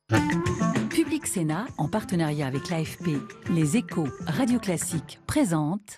Public Sénat, en partenariat avec l'AFP, Les Échos, Radio Classique, présente...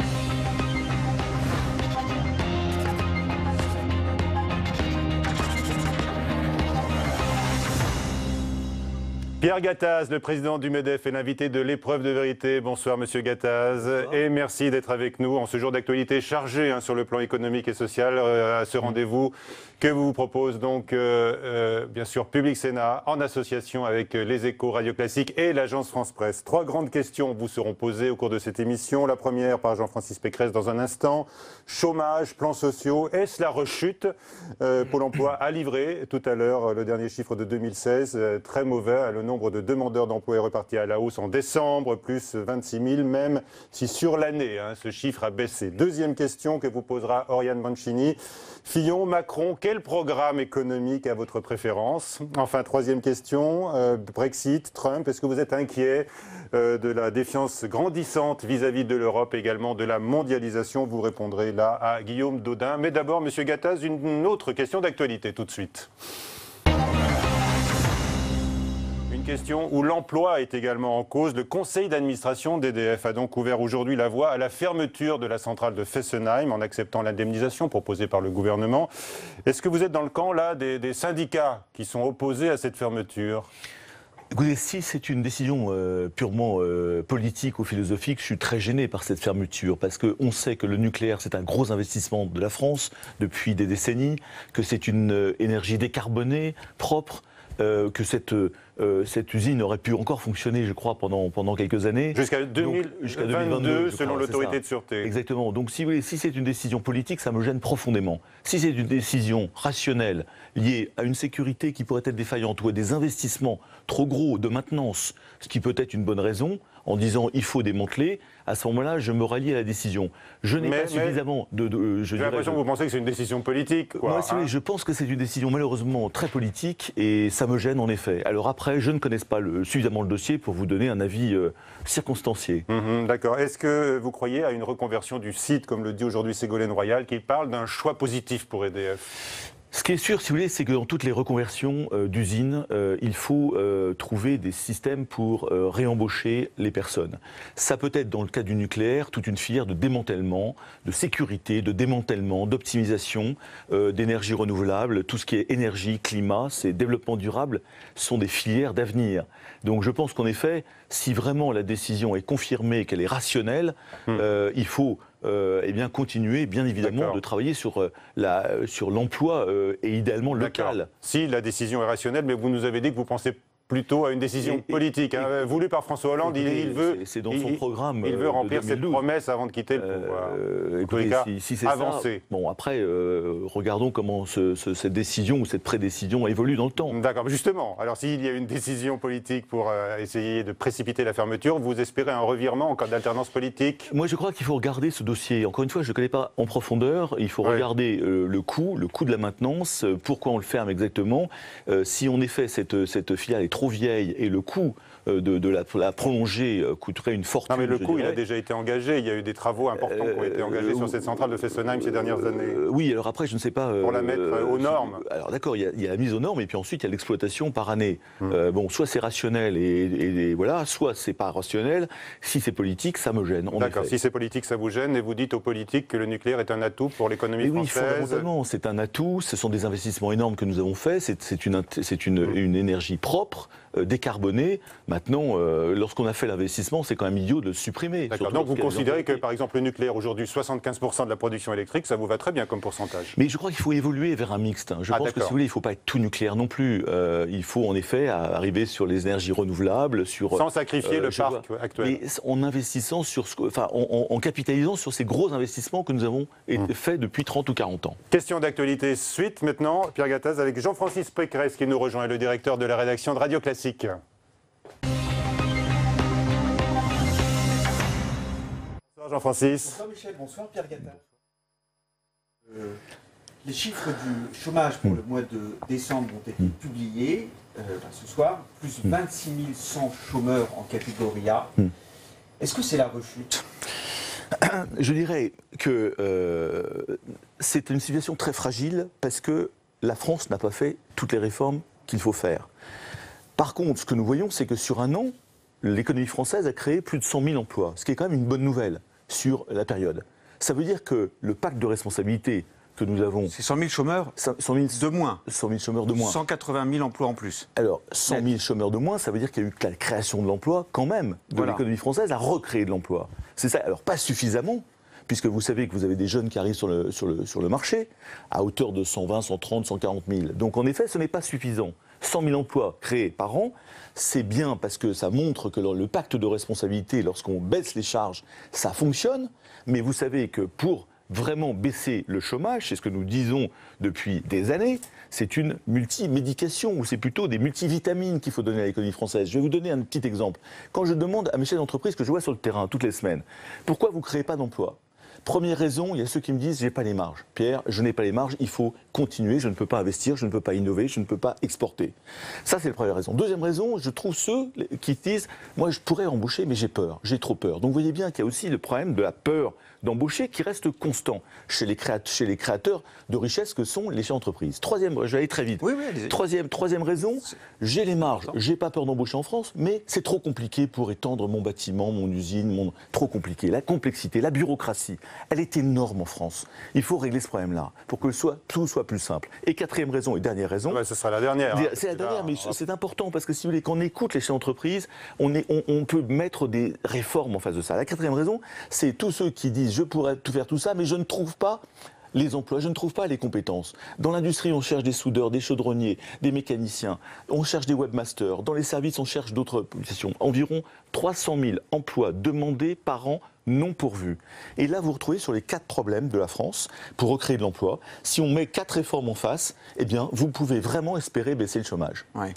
Pierre Gattaz, le président du MEDEF et l'invité de l'épreuve de vérité. Bonsoir Monsieur Gattaz. Bonsoir. Et merci d'être avec nous en ce jour d'actualité chargé sur le plan économique et social à ce rendez-vous que vous propose donc bien sûr Public Sénat en association avec Les Échos, Radio Classique et l'agence France Presse. 3 grandes questions vous seront posées au cours de cette émission. La première par Jean-Francis Pécresse dans un instant. Chômage, plans sociaux, est-ce la rechute? Pôle emploi a livré tout à l'heure le dernier chiffre de 2016, très mauvais. Le nombre de demandeurs d'emploi est reparti à la hausse en décembre, plus 26 000, même si sur l'année, ce chiffre a baissé. Deuxième question que vous posera Oriane Mancini. Fillon, Macron, quel programme économique a votre préférence? Enfin, troisième question, Brexit, Trump, est-ce que vous êtes inquiet de la défiance grandissante vis-à-vis de l'Europe, également de la mondialisation? Vous répondrez là à Guillaume Daudin. Mais d'abord, Monsieur Gattaz, une autre question d'actualité tout de suite. Question où l'emploi est également en cause. Le conseil d'administration d'EDF a donc ouvert aujourd'hui la voie à la fermeture de la centrale de Fessenheim en acceptant l'indemnisation proposée par le gouvernement. Est-ce que vous êtes dans le camp là des syndicats qui sont opposés à cette fermeture? Écoutez, si c'est une décision purement politique ou philosophique, je suis très gêné par cette fermeture, parce qu'on sait que le nucléaire, c'est un gros investissement de la France depuis des décennies, que c'est une énergie décarbonée, propre, que cette usine aurait pu encore fonctionner, je crois, pendant quelques années. Jusqu'à 2022, selon l'autorité de sûreté. Exactement. Donc, si c'est une décision politique, ça me gêne profondément. Si c'est une décision rationnelle, liée à une sécurité qui pourrait être défaillante ou à des investissements trop gros de maintenance, ce qui peut être une bonne raison, en disant il faut démanteler, à ce moment-là, je me rallie à la décision. Je n'ai pas suffisamment de j'ai l'impression que vous pensez que c'est une décision politique, quoi. Moi, je pense que c'est une décision malheureusement très politique et ça me gêne en effet. Alors après, je ne connais pas suffisamment le dossier pour vous donner un avis circonstancié. D'accord. Est-ce que vous croyez à une reconversion du site, comme le dit aujourd'hui Ségolène Royal, qui parle d'un choix positif pour EDF? Ce qui est sûr, si vous voulez, c'est que dans toutes les reconversions d'usines, il faut trouver des systèmes pour réembaucher les personnes. Ça peut être, dans le cas du nucléaire, toute une filière de démantèlement, de sécurité, de démantèlement, d'optimisation, d'énergie renouvelable. Tout ce qui est énergie, climat, c'est développement durable, sont des filières d'avenir. Donc je pense qu'en effet, si vraiment la décision est confirmée, qu'elle est rationnelle, il faut continuer, bien évidemment, de travailler sur l'emploi et idéalement local. Si la décision est rationnelle, mais vous nous avez dit que vous pensez plutôt à une décision politique, voulue par François Hollande. Il veut, c'est dans son programme. Il veut remplir cette promesse avant de quitter le pouvoir. Écoutez, si c'est avancer. Ça, bon, après, regardons comment cette décision ou cette prédécision évolue dans le temps. D'accord, justement. Alors, s'il y a une décision politique pour essayer de précipiter la fermeture, vous espérez un revirement en cas d'alternance politique? Moi, je crois qu'il faut regarder ce dossier. Encore une fois, je ne le connais pas en profondeur. Il faut regarder le coût de la maintenance, pourquoi on le ferme exactement. Si en effet cette filiale est trop vieille et le coût de la prolonger coûterait une fortune. Non mais le coût, il a déjà été engagé. Il y a eu des travaux importants qui ont été engagés sur cette centrale de Fessenheim ces dernières années. Oui, alors après, je ne sais pas... pour la mettre aux normes. Alors d'accord, il y a la mise aux normes et puis ensuite il y a l'exploitation par année. Bon, soit c'est rationnel et voilà, soit c'est pas rationnel. Si c'est politique, ça me gêne. D'accord, si c'est politique, ça vous gêne et vous dites aux politiques que le nucléaire est un atout pour l'économie française. Oui, fondamentalement, c'est un atout. Ce sont des investissements énormes que nous avons faits. C'est une énergie propre, décarbonée. Maintenant, lorsqu'on a fait l'investissement, c'est quand même idiot de le supprimer. D'accord, donc vous considérez que, par exemple, le nucléaire, aujourd'hui, 75% de la production électrique, ça vous va très bien comme pourcentage? Mais je crois qu'il faut évoluer vers un mixte. Je pense que, si vous voulez, il ne faut pas être tout nucléaire non plus. Il faut, en effet, arriver sur les énergies renouvelables, sans sacrifier le parc actuel. Mais en investissant en capitalisant sur ces gros investissements que nous avons faits depuis 30 ou 40 ans. Question d'actualité suite maintenant, Pierre Gattaz, avec Jean-Francis Pécresse qui nous rejoint, le directeur de la rédaction de Radio Classique. Bonsoir Jean-Francis. Bonsoir Michel, bonsoir Pierre Gattaz. Les chiffres du chômage pour le mois de décembre ont été publiés ce soir, plus 26 100 chômeurs en catégorie A. Est-ce que c'est la rechute? Je dirais que c'est une situation très fragile parce que la France n'a pas fait toutes les réformes qu'il faut faire. Par contre, ce que nous voyons, c'est que sur un an, l'économie française a créé plus de 100 000 emplois, ce qui est quand même une bonne nouvelle sur la période. Ça veut dire que le pacte de responsabilité que nous avons... C'est 100 000 chômeurs 100 000 de moins. 100 000 chômeurs de moins. 180 000 emplois en plus. Alors, 100 000 chômeurs de moins, ça veut dire qu'il y a eu la création de l'emploi quand même, de l'économie française à recréer de l'emploi. C'est ça. Alors, pas suffisamment, puisque vous savez que vous avez des jeunes qui arrivent sur le marché à hauteur de 120, 130, 140 000. Donc, en effet, ce n'est pas suffisant. 100 000 emplois créés par an, c'est bien parce que ça montre que le pacte de responsabilité, lorsqu'on baisse les charges, ça fonctionne. Mais vous savez que pour vraiment baisser le chômage, c'est ce que nous disons depuis des années, c'est une multimédication, ou c'est plutôt des multivitamines qu'il faut donner à l'économie française. Je vais vous donner un petit exemple. Quand je demande à mes chefs d'entreprise que je vois sur le terrain toutes les semaines, pourquoi vous ne créez pas d'emploi ? Première raison, il y a ceux qui me disent « j'ai pas les marges ». Pierre, je n'ai pas les marges, il faut continuer, je ne peux pas investir, je ne peux pas innover, je ne peux pas exporter. Ça, c'est la première raison. Deuxième raison, je trouve ceux qui disent « moi, je pourrais embaucher, mais j'ai peur, j'ai trop peur ». Donc, vous voyez bien qu'il y a aussi le problème de la peur d'embaucher qui reste constant chez les créateurs de richesses que sont les chefs d'entreprise. Troisième, je vais aller très vite. Oui, allez-y. Troisième raison, j'ai les marges, j'ai pas peur d'embaucher en France, mais c'est trop compliqué pour étendre mon bâtiment, mon usine, trop compliqué. La complexité, la bureaucratie, elle est énorme en France. Il faut régler ce problème-là pour que tout soit plus simple. Et quatrième raison et dernière raison... ce sera la dernière. C'est la dernière, mais c'est important parce que si vous voulez, quand on écoute les chefs d'entreprise, on peut mettre des réformes en face de ça. La quatrième raison, c'est tous ceux qui disent je pourrais tout faire tout ça, mais je ne trouve pas les emplois, je ne trouve pas les compétences. Dans l'industrie, on cherche des soudeurs, des chaudronniers, des mécaniciens, on cherche des webmasters. Dans les services, on cherche d'autres positions. Environ 300 000 emplois demandés par an non pourvus. Et là, vous retrouvez sur les 4 problèmes de la France pour recréer de l'emploi. Si on met 4 réformes en face, eh bien, vous pouvez vraiment espérer baisser le chômage. Ouais.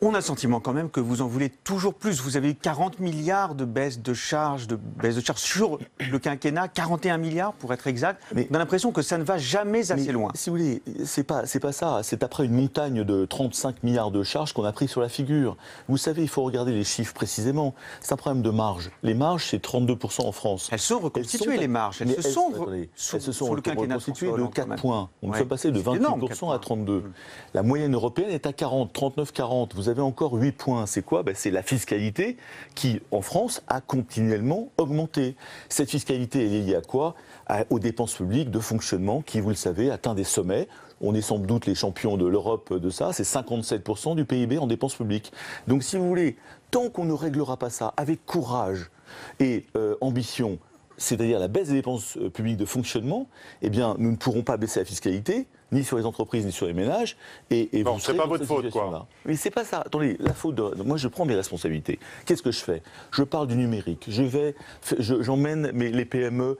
On a le sentiment quand même que vous en voulez toujours plus. Vous avez eu 40 milliards de baisse de charges sur le quinquennat, 41 milliards pour être exact. Mais on a l'impression que ça ne va jamais assez loin. Si vous voulez, c'est pas ça. C'est après une montagne de 35 milliards de charges qu'on a pris sur la figure. Vous savez, il faut regarder les chiffres précisément. C'est un problème de marge. Les marges, c'est 32% en France. Elles sont reconstituées, les marges. Elles se sont reconstituées de 4 points. On est passé de 28% à 32%. La moyenne européenne est à 40, 39-40. Vous avez encore 8 points. C'est quoi ? C'est la fiscalité qui, en France, a continuellement augmenté. Cette fiscalité, elle est liée à quoi ? Aux dépenses publiques de fonctionnement qui, vous le savez, atteint des sommets. On est sans doute les champions de l'Europe de ça. C'est 57% du PIB en dépenses publiques. Donc, si vous voulez, tant qu'on ne réglera pas ça avec courage et ambition, c'est-à-dire la baisse des dépenses publiques de fonctionnement, eh bien, nous ne pourrons pas baisser la fiscalité, ni sur les entreprises, ni sur les ménages. Et bon, c'est pas votre faute, quoi. Mais c'est pas ça. Attendez, la faute moi, je prends mes responsabilités. Qu'est-ce que je fais ? Je parle du numérique. J'emmène les PME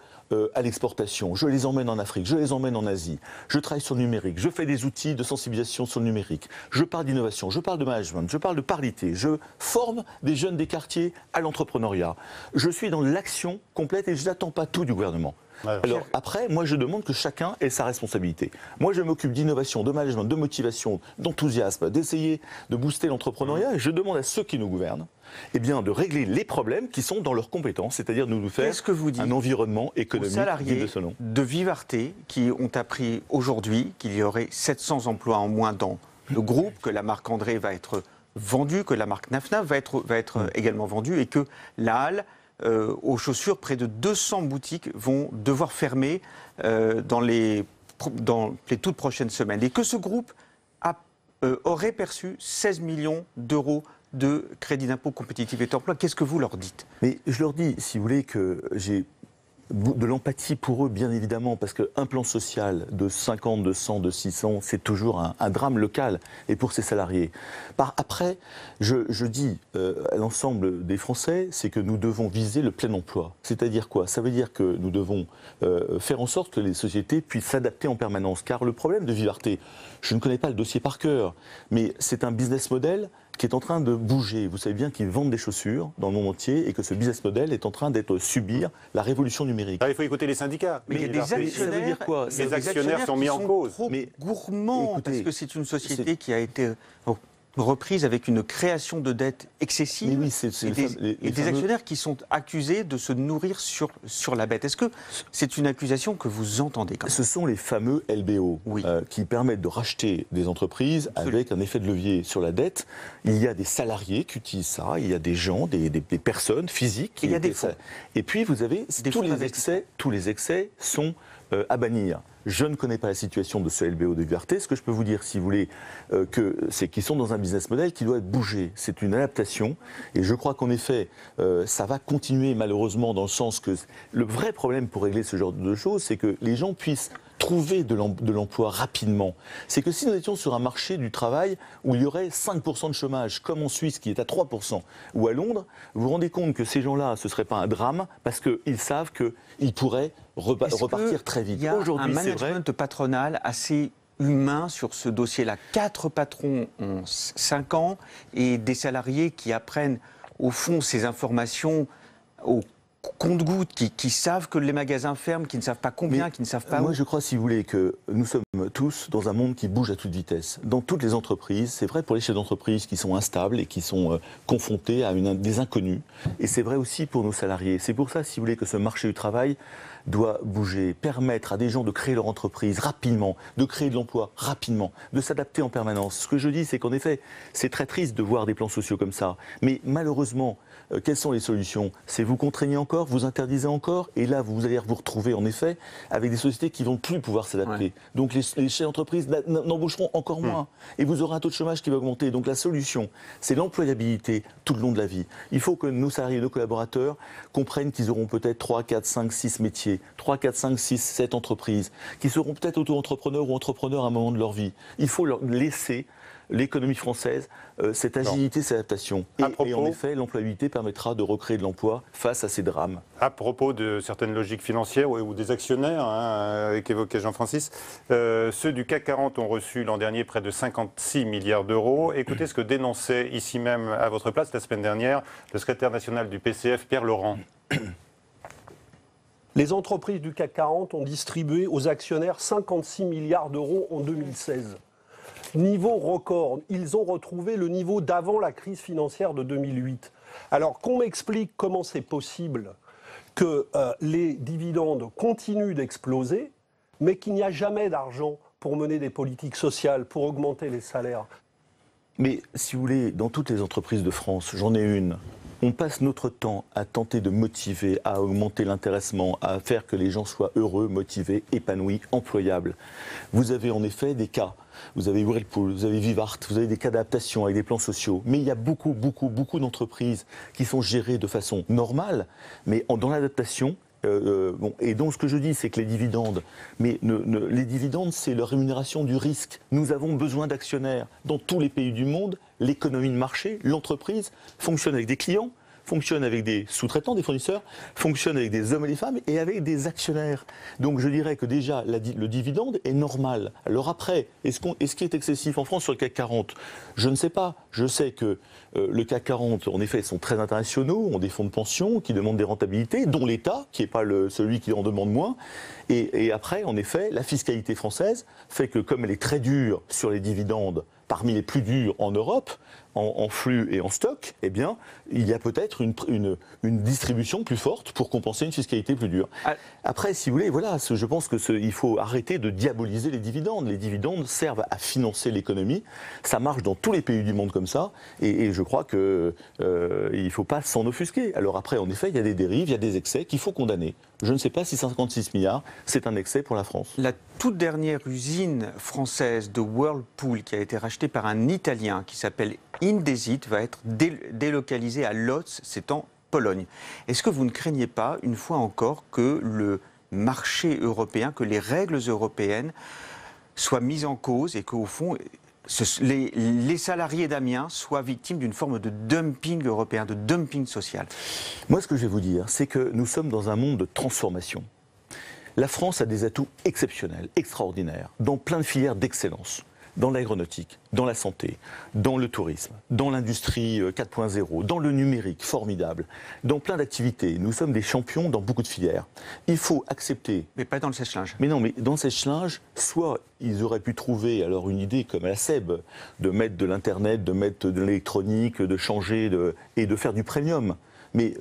à l'exportation. Je les emmène en Afrique. Je les emmène en Asie. Je travaille sur le numérique. Je fais des outils de sensibilisation sur le numérique. Je parle d'innovation. Je parle de management. Je parle de parité. Je forme des jeunes des quartiers à l'entrepreneuriat. Je suis dans l'action complète et je n'attends pas tout du gouvernement. Alors après, moi je demande que chacun ait sa responsabilité. Moi je m'occupe d'innovation, de management, de motivation, d'enthousiasme, d'essayer de booster l'entrepreneuriat et je demande à ceux qui nous gouvernent de régler les problèmes qui sont dans leurs compétences, c'est-à-dire de nous faire un environnement économique digne de ce nom. De Vivarté qui ont appris aujourd'hui qu'il y aurait 700 emplois en moins dans le groupe, que la marque André va être vendue, que la marque Nafnaf va être également vendue et que la Halle aux chaussures, près de 200 boutiques vont devoir fermer dans les toutes prochaines semaines. Et que ce groupe aurait perçu 16 millions d'euros de crédit d'impôt compétitivité emploi. Qu'est-ce que vous leur dites ? Mais je leur dis, si vous voulez, que j'ai de l'empathie pour eux, bien évidemment, parce qu'un plan social de 50, de 100, de 600, c'est toujours un drame local, et pour ses salariés. Après, je dis à l'ensemble des Français, c'est que nous devons viser le plein emploi. C'est-à-dire quoi ? Ça veut dire que nous devons faire en sorte que les sociétés puissent s'adapter en permanence. Car le problème de Vivarté, je ne connais pas le dossier par cœur, mais c'est un business model qui est en train de bouger. Vous savez bien qu'ils vendent des chaussures dans le monde entier et que ce business model est en train d'être subir la révolution numérique. Il faut écouter les syndicats. Mais il y a des actionnaires, ça veut dire quoi ? Les actionnaires sont mis en cause. Mais gourmands, parce que c'est une société qui a été... reprise avec une création de dettes excessive Mais oui, c'est et des actionnaires qui sont accusés de se nourrir sur la bête. Est-ce que c'est une accusation que vous entendez quand même ? Ce sont les fameux LBO qui permettent de racheter des entreprises avec un effet de levier sur la dette. Il y a des salariés qui utilisent ça, il y a des gens, des personnes physiques. Il y a des fonds. Et puis vous avez tous les excès sont à bannir. Je ne connais pas la situation de ce LBO de Liberté. Ce que je peux vous dire, si vous voulez, c'est qu'ils sont dans un business model qui doit bouger. C'est une adaptation. Et je crois qu'en effet, ça va continuer malheureusement dans le sens que le vrai problème pour régler ce genre de choses, c'est que les gens puissent trouver de l'emploi rapidement. C'est que si nous étions sur un marché du travail où il y aurait 5% de chômage, comme en Suisse qui est à 3%, ou à Londres, vous vous rendez compte que ces gens-là, ce ne serait pas un drame parce qu'ils savent qu'ils pourraient repartir très vite. Il y a un management patronal assez humain sur ce dossier-là. 4 patrons en 5 ans et des salariés qui apprennent au fond ces informations au compte-gouttes, qui savent que les magasins ferment, qui ne savent pas combien, qui ne savent pas où. Moi, je crois, si vous voulez, que nous sommes tous dans un monde qui bouge à toute vitesse. Dans toutes les entreprises, c'est vrai pour les chefs d'entreprise qui sont instables et qui sont confrontés à des inconnus. Et c'est vrai aussi pour nos salariés. C'est pour ça, si vous voulez, que ce marché du travail doit bouger, permettre à des gens de créer leur entreprise rapidement, de créer de l'emploi rapidement, de s'adapter en permanence. Ce que je dis, c'est qu'en effet, c'est très triste de voir des plans sociaux comme ça. Mais malheureusement, quelles sont les solutions ? C'est vous contraignez encore, vous interdisez encore, et là, vous allez vous retrouver, en effet, avec des sociétés qui ne vont plus pouvoir s'adapter. Ouais. Donc les chefs d'entreprise n'embaucheront encore moins. Et vous aurez un taux de chômage qui va augmenter. Donc la solution, c'est l'employabilité tout le long de la vie. Il faut que nos salariés, nos collaborateurs comprennent qu'ils auront peut-être 3, 4, 5, 6 métiers, 3, 4, 5, 6, 7 entreprises, qui seront peut-être auto-entrepreneurs ou entrepreneurs à un moment de leur vie. Il faut leur laisser l'économie française, cette agilité, cette adaptation. Et en effet, l'employabilité permettra de recréer de l'emploi face à ces drames. À propos de certaines logiques financières ou des actionnaires, qu'évoquait Jean-Francis, ceux du CAC 40 ont reçu l'an dernier près de 56 milliards d'euros. Écoutez ce que dénonçait ici même à votre place la semaine dernière le secrétaire national du PCF, Pierre Laurent. Les entreprises du CAC 40 ont distribué aux actionnaires 56 milliards d'euros en 2016. Niveau record, ils ont retrouvé le niveau d'avant la crise financière de 2008. Alors qu'on m'explique comment c'est possible que les dividendes continuent d'exploser, mais qu'il n'y a jamais d'argent pour mener des politiques sociales, pour augmenter les salaires. Mais si vous voulez, dans toutes les entreprises de France, j'en ai une, on passe notre temps à tenter de motiver, à augmenter l'intéressement, à faire que les gens soient heureux, motivés, épanouis, employables. Vous avez en effet des cas. Vous avez Whirlpool, vous avez Vivart, vous avez des cas d'adaptation avec des plans sociaux. Mais il y a beaucoup d'entreprises qui sont gérées de façon normale, mais dans l'adaptation. Et donc ce que je dis, c'est que les dividendes, les dividendes, c'est leur rémunération du risque. Nous avons besoin d'actionnaires. Dans tous les pays du monde, l'économie de marché, l'entreprise fonctionne avec des clients, fonctionne avec des sous-traitants, des fournisseurs, fonctionne avec des hommes et des femmes et avec des actionnaires. Donc je dirais que déjà, le dividende est normal. Alors après, est-ce qui est excessif en France sur le CAC 40 ? Je ne sais pas. Je sais que le CAC 40, en effet, sont très internationaux, ont des fonds de pension qui demandent des rentabilités, dont l'État, qui n'est pas celui qui en demande moins. Et après, en effet, la fiscalité française fait que comme elle est très dure sur les dividendes, parmi les plus durs en Europe, en flux et en stock, eh bien, il y a peut-être une distribution plus forte pour compenser une fiscalité plus dure. Après, si vous voulez, voilà, je pense qu'il faut arrêter de diaboliser les dividendes. Les dividendes servent à financer l'économie. Ça marche dans tous les pays du monde comme ça. Et je crois qu'il ne faut pas s'en offusquer. Alors après, en effet, il y a des dérives, il y a des excès qu'il faut condamner. Je ne sais pas si 56 milliards, c'est un excès pour la France. La toute dernière usine française de Whirlpool qui a été rachetée par un Italien qui s'appelle Indesit va être délocalisée à Łódź, c'est en Pologne. Est-ce que vous ne craignez pas, une fois encore, que le marché européen, que les règles européennes soient mises en cause et qu'au fond, les salariés d'Amiens soient victimes d'une forme de dumping européen, de dumping social? Moi, ce que je vais vous dire, c'est que nous sommes dans un monde de transformation. La France a des atouts exceptionnels, extraordinaires, dans plein de filières d'excellence. dans l'aéronautique, dans la santé, dans le tourisme, dans l'industrie 4.0, dans le numérique, formidable, dans plein d'activités. Nous sommes des champions dans beaucoup de filières. Il faut accepter... Mais pas dans le sèche-linge. Mais non, mais dans le sèche-linge, soit ils auraient pu trouver alors une idée comme à la SEB, de mettre de l'Internet, de mettre de l'électronique, de changer et de faire du premium. Mais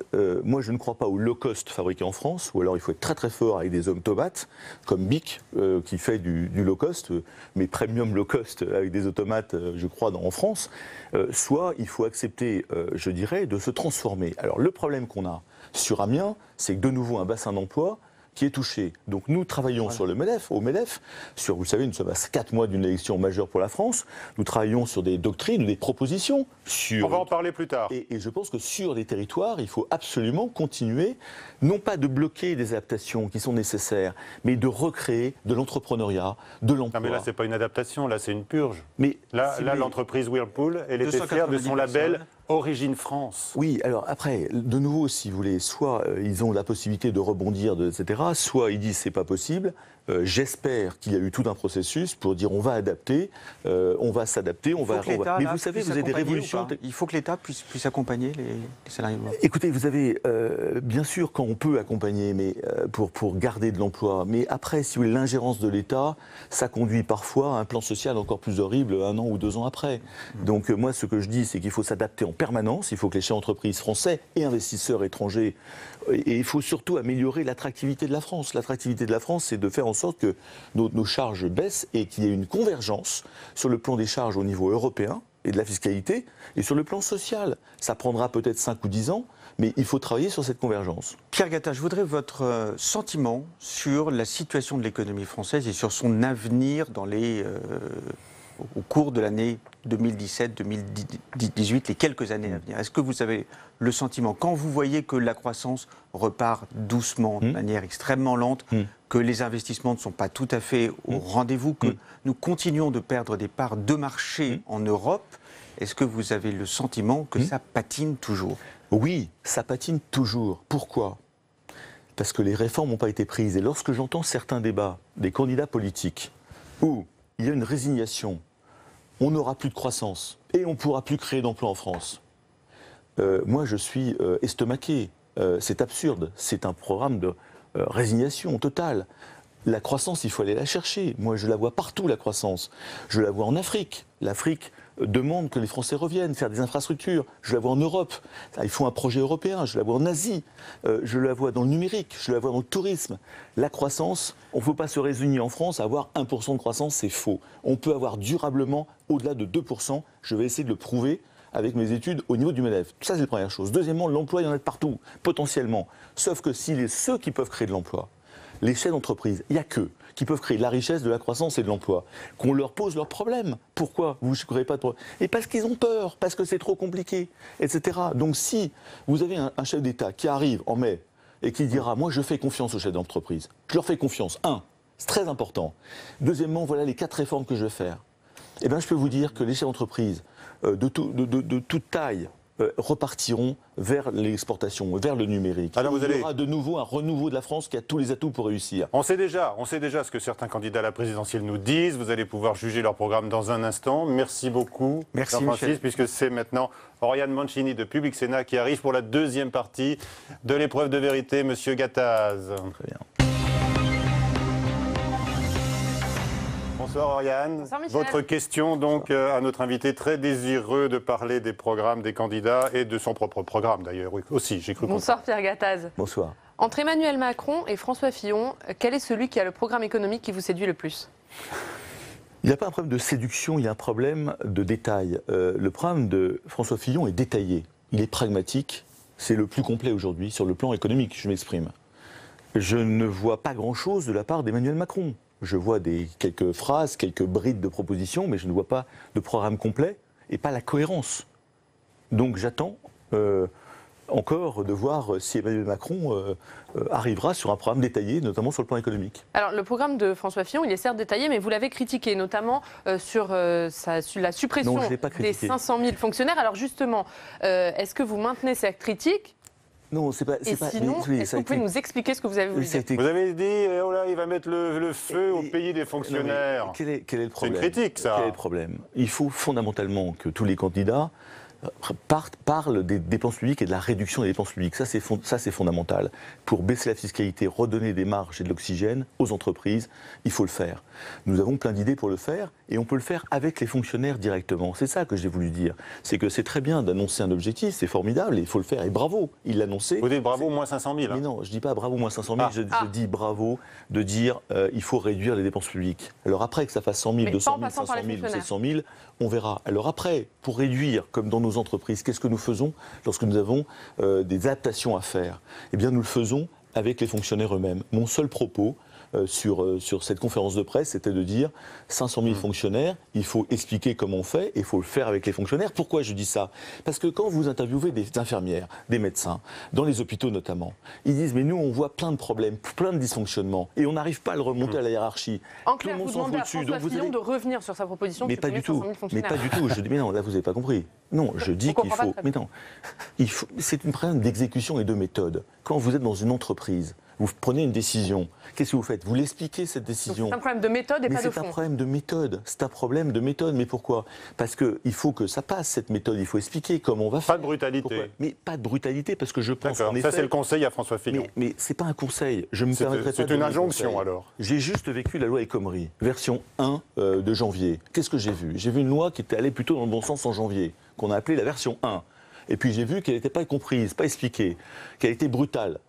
moi, je ne crois pas au low-cost fabriqué en France, ou alors il faut être très très fort avec des hommes tomates, comme BIC, qui fait du low-cost, mais premium low-cost avec des automates, je crois, en France. Soit il faut accepter, je dirais, de se transformer. Alors le problème qu'on a sur Amiens, c'est que de nouveau un bassin d'emploi qui est touché. Donc nous travaillons sur le MEDEF, au MEDEF, vous savez, nous sommes à 4 mois d'une élection majeure pour la France, nous travaillons sur des doctrines, des propositions. On va en parler plus tard. Et je pense que sur les territoires, il faut absolument continuer, non pas de bloquer des adaptations qui sont nécessaires, mais de recréer de l'entrepreneuriat, de l'emploi. Non mais là, c'est pas une adaptation, là, c'est une purge. Mais là, l'entreprise Whirlpool, elle était fière de son label Origine France. Oui, alors après, de nouveau, si vous voulez, soit ils ont la possibilité de rebondir, etc., soit ils disent c'est pas possible. J'espère qu'il y a eu tout un processus pour dire on va adapter, on va s'adapter, on va. Mais vous savez, vous avez des révolutions. Il faut que l'État puisse accompagner les salariés. Écoutez, vous avez bien sûr quand on peut accompagner, mais pour garder de l'emploi. Mais après, si vous voulez, l'ingérence de l'État, ça conduit parfois à un plan social encore plus horrible 1 an ou 2 ans après. Donc moi, ce que je dis, c'est qu'il faut s'adapter en permanence. Il faut que les chefs d'entreprise français et investisseurs étrangers, et il faut surtout améliorer l'attractivité de la France. L'attractivité de la France, c'est de faire en sorte que nos charges baissent et qu'il y ait une convergence sur le plan des charges au niveau européen et de la fiscalité et sur le plan social. Ça prendra peut-être 5 ou 10 ans, mais il faut travailler sur cette convergence. Pierre Gattaz, je voudrais votre sentiment sur la situation de l'économie française et sur son avenir au cours de l'année 2017-2018, les quelques années à venir. Est-ce que vous avez le sentiment, quand vous voyez que la croissance repart doucement, de manière extrêmement lente, que les investissements ne sont pas tout à fait au rendez-vous, que nous continuons de perdre des parts de marché en Europe, est-ce que vous avez le sentiment que ça patine toujours ? Oui, ça patine toujours. Pourquoi ? Parce que les réformes n'ont pas été prises. Et lorsque j'entends certains débats des candidats politiques où il y a une résignation, on n'aura plus de croissance et on ne pourra plus créer d'emplois en France. Moi, je suis estomaqué. C'est absurde. C'est un programme de résignation totale. La croissance, il faut aller la chercher. Moi, je la vois partout, la croissance. Je la vois en Afrique. L'Afrique demande que les Français reviennent, faire des infrastructures. Je la vois en Europe. Il faut un projet européen. Je la vois en Asie. Je la vois dans le numérique. Je la vois dans le tourisme. La croissance, on ne peut pas se résigner en France à avoir 1% de croissance, c'est faux. On peut avoir durablement au-delà de 2%. Je vais essayer de le prouver avec mes études au niveau du MEDEF. Ça, c'est la première chose. Deuxièmement, l'emploi, il y en a de partout, potentiellement. Sauf que ceux qui peuvent créer de l'emploi, les chefs d'entreprise, il n'y a qu'eux qui peuvent créer de la richesse, de la croissance et de l'emploi. Qu'on leur pose leurs problèmes. Pourquoi vous ne créez pas de problème ? Et parce qu'ils ont peur, parce que c'est trop compliqué, etc. Donc si vous avez un chef d'État qui arrive en mai et qui dira « moi je fais confiance aux chefs d'entreprise », je leur fais confiance. C'est très important. Deuxièmement, voilà les 4 réformes que je vais faire. Eh bien, je peux vous dire que les chefs d'entreprise de toute taille repartiront vers l'exportation, vers le numérique. Alors Il y aura de nouveau un renouveau de la France qui a tous les atouts pour réussir. On sait déjà ce que certains candidats à la présidentielle nous disent. Vous allez pouvoir juger leur programme dans un instant. Merci beaucoup, Jean-Francis, puisque c'est maintenant Oriane Mancini de Public Sénat qui arrive pour la deuxième partie de l'épreuve de vérité. Monsieur Gattaz. Très bien. Bonsoir Oriane. Bonsoir Michel. Votre question donc à notre invité très désireux de parler des programmes des candidats et de son propre programme d'ailleurs. Oui, aussi, j'ai cru comprendre. Bonsoir Pierre Gattaz. Bonsoir. Entre Emmanuel Macron et François Fillon, quel est celui qui a le programme économique qui vous séduit le plus ? Il n'y a pas un problème de séduction, il y a un problème de détail. Le programme de François Fillon est détaillé, il est pragmatique, c'est le plus complet aujourd'hui sur le plan économique, je m'exprime. Je ne vois pas grand-chose de la part d'Emmanuel Macron. Je vois quelques phrases, quelques brides de propositions, mais je ne vois pas de programme complet et pas la cohérence. Donc j'attends encore de voir si Emmanuel Macron arrivera sur un programme détaillé, notamment sur le plan économique. Alors le programme de François Fillon, il est certes détaillé, mais vous l'avez critiqué, notamment sur la suppression des 500 000 fonctionnaires. Alors justement, est-ce que vous maintenez cette critique ? Non, c'est pas. Et sinon, est-ce que vous pouvez nous expliquer ce que vous avez voulu dire ? Vous avez dit, oh là, il va mettre le feu au pays des fonctionnaires. Quel est le problème ? C'est une critique, ça. Quel est le problème ? Il faut fondamentalement que tous les candidats parlent des dépenses publiques et de la réduction des dépenses publiques. Ça, c'est fondamental. Pour baisser la fiscalité, redonner des marges et de l'oxygène aux entreprises, il faut le faire. Nous avons plein d'idées pour le faire et on peut le faire avec les fonctionnaires directement. C'est ça que j'ai voulu dire. C'est que c'est très bien d'annoncer un objectif, c'est formidable et il faut le faire. Et bravo, il l'a annoncé. Vous dites bravo, moins 500 000. Mais non, je ne dis pas bravo, moins 500 000, je dis bravo de dire il faut réduire les dépenses publiques. Alors après, que ça fasse 100 000, 200 000, 500 000 ou 700 000, on verra. Alors après, pour réduire, comme dans nos entreprises, qu'est-ce que nous faisons lorsque nous avons des adaptations à faire ? Eh bien, nous le faisons avec les fonctionnaires eux-mêmes. Mon seul propos sur cette conférence de presse, c'était de dire 500 000 fonctionnaires, il faut expliquer comment on fait, et il faut le faire avec les fonctionnaires. Pourquoi je dis ça ? Parce que quand vous interviewez des infirmières, des médecins, dans les hôpitaux notamment, ils disent, mais nous, on voit plein de problèmes, plein de dysfonctionnements, et on n'arrive pas à le remonter à la hiérarchie. En clair, vous demandez à François Fillon de revenir sur sa proposition de supprimer 500 000 fonctionnaires. Mais pas du tout. Je dis, mais non, là, vous n'avez pas compris. Non, je dis qu'il faut... Mais non, c'est une problème d'exécution et de méthode. Quand vous êtes dans une entreprise, vous prenez une décision. Qu'est-ce que vous faites ? Vous l'expliquez, cette décision. C'est un problème de méthode et pas de fond. C'est un problème de méthode. C'est un problème de méthode. Mais pourquoi ? Parce qu'il faut que ça passe, cette méthode. Il faut expliquer comment on va faire. Pas de brutalité. Pourquoi ? Mais pas de brutalité, parce que je pense qu'en effet... Ça, c'est le conseil à François Fillon. Mais ce n'est pas un conseil. Je me permettrai pas de C'est une injonction, alors. J'ai juste vécu la loi El Khomri, version 1 de janvier. Qu'est-ce que j'ai vu ? J'ai vu une loi qui était allée plutôt dans le bon sens en janvier, qu'on a appelée la version 1. Et puis j'ai vu qu'elle n'était pas comprise, pas expliquée, qu'elle était brutale.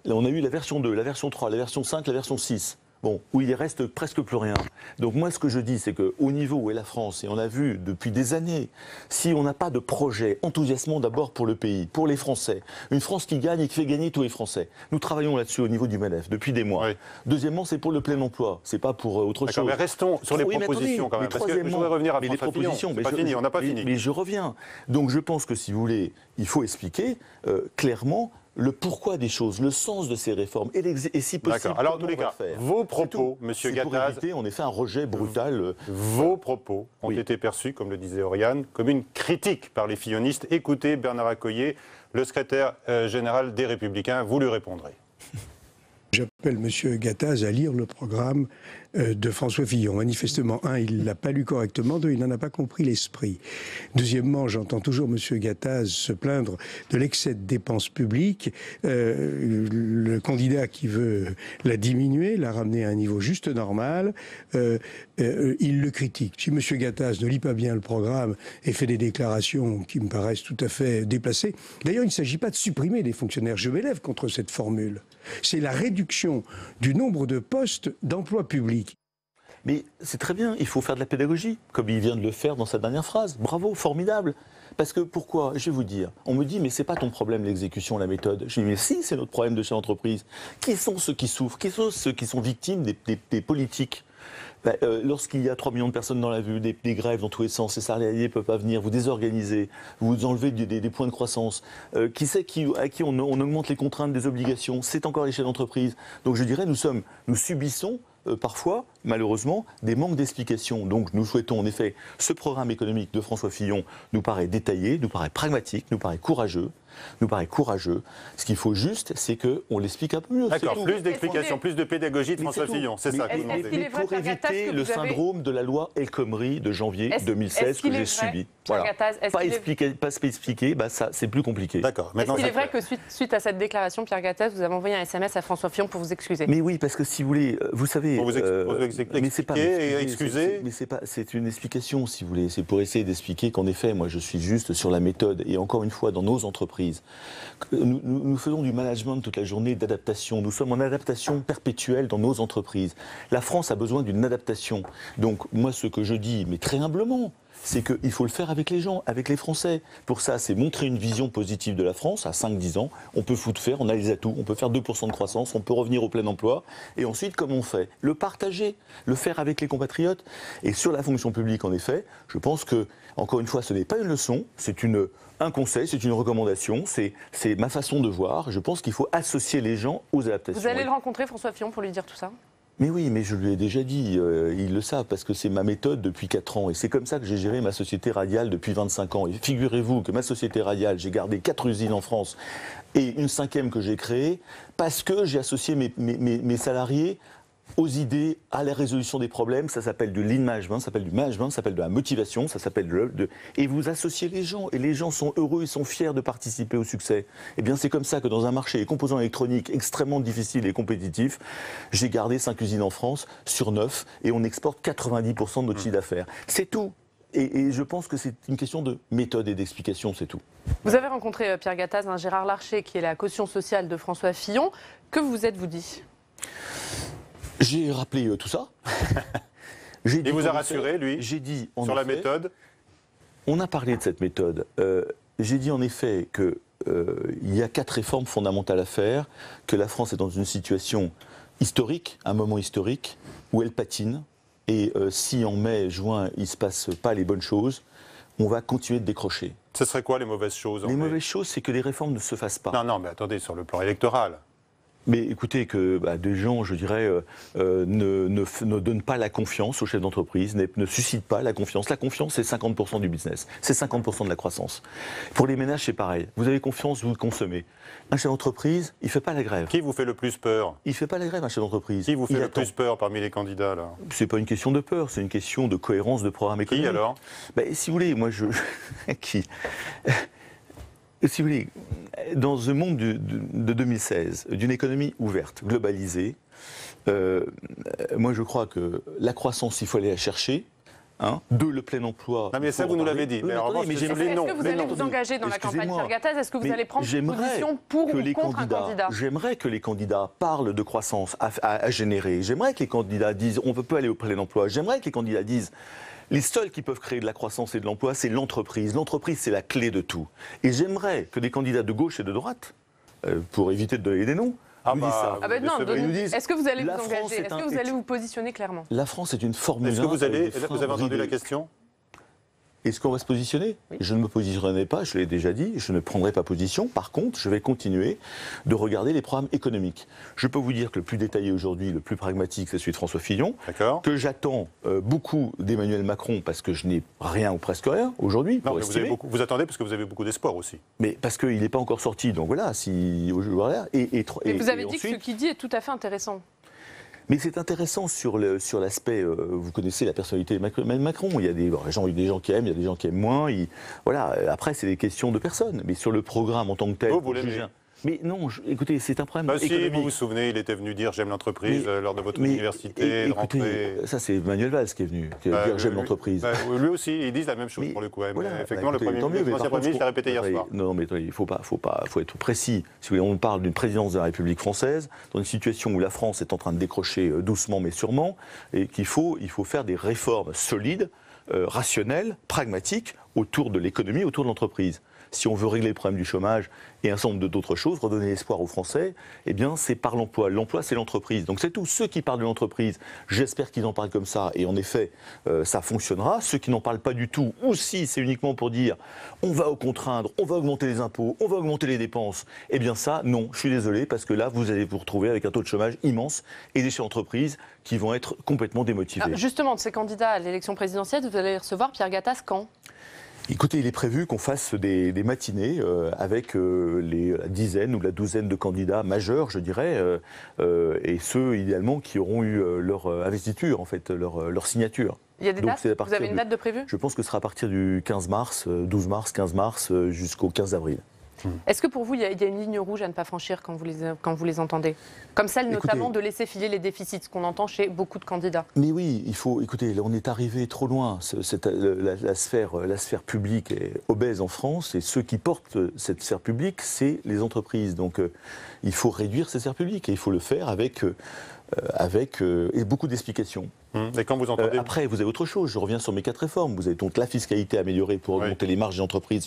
Là, on a eu la version 2, la version 3, la version 5, la version 6. Bon, où il ne reste presque plus rien. Donc moi, ce que je dis, c'est qu'au niveau où est la France, et on a vu depuis des années, si on n'a pas de projet enthousiasmant d'abord pour le pays, pour les Français, une France qui gagne et qui fait gagner tous les Français. Nous travaillons là-dessus au niveau du MEDEF depuis des mois. Oui. Deuxièmement, c'est pour le plein emploi, c'est pas pour autre chose. Mais restons sur les propositions quand même, parce que je voudrais revenir à François Fillon. C'est pas fini, on n'a pas fini. Mais je reviens. Donc je pense que si vous voulez, il faut expliquer clairement le pourquoi des choses, le sens de ces réformes, et si possible, alors, en tous les cas, vos propos, Monsieur Gattaz, pour éviter, en effet, un rejet brutal. Vos propos ont été perçus, comme le disait Oriane, comme une critique par les fillonistes. Écoutez Bernard Accoyer, le secrétaire général des Républicains, vous lui répondrez. J'appelle M. Gattaz à lire le programme de François Fillon. Manifestement, il ne l'a pas lu correctement, il n'en a pas compris l'esprit. Deuxièmement, j'entends toujours M. Gattaz se plaindre de l'excès de dépenses publiques. Le candidat qui veut la diminuer, la ramener à un niveau juste normal, il le critique. Si M. Gattaz ne lit pas bien le programme et fait des déclarations qui me paraissent tout à fait déplacées, d'ailleurs, il ne s'agit pas de supprimer des fonctionnaires. Je m'élève contre cette formule. C'est la réduction du nombre de postes d'emploi public. Mais c'est très bien, il faut faire de la pédagogie, comme il vient de le faire dans sa dernière phrase. Bravo, formidable. Parce que pourquoi ? Je vais vous dire. On me dit, mais c'est pas ton problème l'exécution, la méthode. Je dis, mais si, c'est notre problème de chez l'entreprise. Qui sont ceux qui souffrent ? Qui sont ceux qui sont victimes des politiques ? Lorsqu'il y a 3 millions de personnes dans la rue, des grèves dans tous les sens, les salariés ne peuvent pas venir, vous désorganisez, vous enlevez des points de croissance. Qui c'est à qui on augmente les contraintes des obligations ? C'est encore les chefs d'entreprise. Donc je dirais, nous subissons parfois, malheureusement, des manques d'explications. Donc nous souhaitons en effet, ce programme économique de François Fillon nous paraît détaillé, nous paraît pragmatique, nous paraît courageux. Ce qu'il faut juste, c'est qu'on l'explique un peu mieux. D'accord, plus d'explications, plus de pédagogie de François Fillon, c'est ça que vous demandez. Pour éviter le syndrome de la loi El Khomri de janvier 2016 que j'ai subi. Voilà. Pas expliquer, ça c'est plus compliqué. D'accord. Est-ce qu'il est vrai que suite à cette déclaration, Pierre Gattaz, vous avez envoyé un SMS à François Fillon pour vous excuser ? Mais oui, parce que si vous voulez, vous savez... Pour vous excuser. Mais c'est une explication, si vous voulez. C'est pour essayer d'expliquer qu'en effet, moi je suis juste sur la méthode. Et encore une fois, dans nos entreprises, nous faisons du management toute la journée, d'adaptation. Nous sommes en adaptation perpétuelle dans nos entreprises. La France a besoin d'une adaptation. Donc moi, ce que je dis, mais très humblement, c'est qu'il faut le faire avec les gens, avec les Français. Pour ça, c'est montrer une vision positive de la France à 5-10 ans. On peut tout faire, on a les atouts, on peut faire 2% de croissance, on peut revenir au plein emploi. Et ensuite, comment on fait ? Le partager, le faire avec les compatriotes. Et sur la fonction publique, en effet, je pense que, encore une fois, ce n'est pas une leçon, c'est un conseil, c'est une recommandation, c'est ma façon de voir. Je pense qu'il faut associer les gens aux adaptations. Vous allez le rencontrer, François Fillon, pour lui dire tout ça ? Mais oui, mais je lui ai déjà dit, ils le savent, parce que c'est ma méthode depuis 4 ans. Et c'est comme ça que j'ai géré ma société radiale depuis 25 ans. Et figurez-vous que ma société radiale, j'ai gardé 4 usines en France et une 5e que j'ai créée, parce que j'ai associé mes salariés aux idées, à la résolution des problèmes. Ça s'appelle du lean management, ça s'appelle du management, ça s'appelle de la motivation, ça s'appelle et vous associez les gens, et les gens sont heureux, ils sont fiers de participer au succès. Et bien c'est comme ça que dans un marché des composants électroniques extrêmement difficile et compétitif, j'ai gardé 5 usines en France sur 9 et on exporte 90% de notre chiffre d'affaires. C'est tout. Et je pense que c'est une question de méthode et d'explication, c'est tout. Vous avez rencontré Pierre Gattaz, Gérard Larcher, qui est la caution sociale de François Fillon. Que vous êtes-vous dit ? J'ai rappelé tout ça. Il vous a rassuré, lui, j'ai dit, sur la méthode ? On a parlé de cette méthode. J'ai dit en effet qu'il y a 4 réformes fondamentales à faire, que la France est dans une situation historique, un moment historique, où elle patine. Et si en mai, juin, il ne se passe pas les bonnes choses, on va continuer de décrocher. Ce serait quoi les mauvaises choses ? Les mauvaises choses, c'est que les réformes ne se fassent pas. Non, mais attendez, sur le plan électoral. Mais écoutez, que des gens, je dirais, ne donnent pas la confiance aux chefs d'entreprise, ne suscitent pas la confiance. La confiance, c'est 50% du business, c'est 50% de la croissance. Pour les ménages, c'est pareil. Vous avez confiance, vous consommez. Un chef d'entreprise, il ne fait pas la grève. Qui vous fait le plus peur ? Il ne fait pas la grève, un chef d'entreprise. Qui vous fait le plus peur parmi les candidats, là ? C'est pas une question de peur, c'est une question de cohérence de programme économique. Qui, alors ? Si vous voulez, moi, Qui Si vous voulez, dans ce monde de 2016, d'une économie ouverte, globalisée, moi je crois que la croissance, il faut aller la chercher. Le plein emploi. Non mais ça vous nous l'avez dit. Est-ce que vous allez vous engager dans la campagne Pierre Gattaz ? Est-ce que vous allez prendre une position pour ou contre un candidat ? J'aimerais que les candidats parlent de croissance à générer. J'aimerais que les candidats disent on ne peut pas aller au plein emploi. J'aimerais que les candidats disent les seuls qui peuvent créer de la croissance et de l'emploi, c'est l'entreprise. L'entreprise, c'est la clé de tout. Et j'aimerais que les candidats de gauche et de droite, pour éviter de donner des noms, nous disent ça. Est-ce que vous allez vous engager ? Est-ce que vous allez vous positionner clairement ? La France est une Formule 1. Est-ce que vous avez entendu la question ? Est-ce qu'on va se positionner ? Oui. Je ne me positionnerai pas, je l'ai déjà dit, je ne prendrai pas position. Par contre, je vais continuer de regarder les programmes économiques. Je peux vous dire que le plus détaillé aujourd'hui, le plus pragmatique, c'est celui de François Fillon, que j'attends beaucoup d'Emmanuel Macron, parce que je n'ai rien ou presque rien aujourd'hui. Vous attendez parce que vous avez beaucoup d'espoir aussi. Mais parce qu'il n'est pas encore sorti, donc voilà. Et vous avez dit que ce qu'il dit est tout à fait intéressant. Mais c'est intéressant sur l'aspect, vous connaissez la personnalité de Macron, il y a des gens qui aiment, il y a des gens qui aiment moins, voilà, après c'est des questions de personnes, mais sur le programme en tant que tel... Vous l'aimez ? Mais non, écoutez, c'est un problème économique. Si vous vous souvenez, il était venu dire j'aime l'entreprise lors de votre université. Écoutez, ça c'est Manuel Valls qui est venu dire j'aime l'entreprise. Lui aussi, ils disent la même chose pour le coup. Voilà, effectivement, le Premier ministre l'a répété hier soir. Non, mais il faut être précis. Si vous voulez, on parle d'une présidence de la République française, dans une situation où la France est en train de décrocher doucement mais sûrement, et qu'il faut faire des réformes solides, rationnelles, pragmatiques, autour de l'économie, autour de l'entreprise. Si on veut régler le problème du chômage et un certain nombre d'autres choses, redonner l'espoir aux Français, eh bien c'est par l'emploi. L'emploi, c'est l'entreprise. Donc c'est tout. Ceux qui parlent de l'entreprise, j'espère qu'ils en parlent comme ça, et en effet, ça fonctionnera. Ceux qui n'en parlent pas du tout, ou si c'est uniquement pour dire on va contraindre, on va augmenter les impôts, on va augmenter les dépenses, eh bien ça, non, je suis désolé, parce que là, vous allez vous retrouver avec un taux de chômage immense et des chefs d'entreprise qui vont être complètement démotivés. Alors justement, de ces candidats à l'élection présidentielle, vous allez recevoir Pierre Gattaz quand ? Écoutez, il est prévu qu'on fasse des matinées avec la dizaine ou la douzaine de candidats majeurs, je dirais, et ceux, idéalement, qui auront eu leur investiture, en fait, leur signature. Il y a des dates ? Vous avez une date de prévue ? Je pense que ce sera à partir du 15 mars, 12 mars, 15 mars, jusqu'au 15 avril. Est-ce que pour vous, il y a une ligne rouge à ne pas franchir quand vous les entendez ? Comme celle notamment de laisser filer les déficits, ce qu'on entend chez beaucoup de candidats. Mais oui, écoutez, on est arrivé trop loin. La sphère publique est obèse en France, et ceux qui portent cette sphère publique, c'est les entreprises. Donc il faut réduire cette sphère publique, et il faut le faire avec beaucoup d'explications. Et quand vous entendez... Après, vous avez autre chose. Je reviens sur mes 4 réformes. Vous avez donc la fiscalité améliorée pour augmenter les marges des entreprises.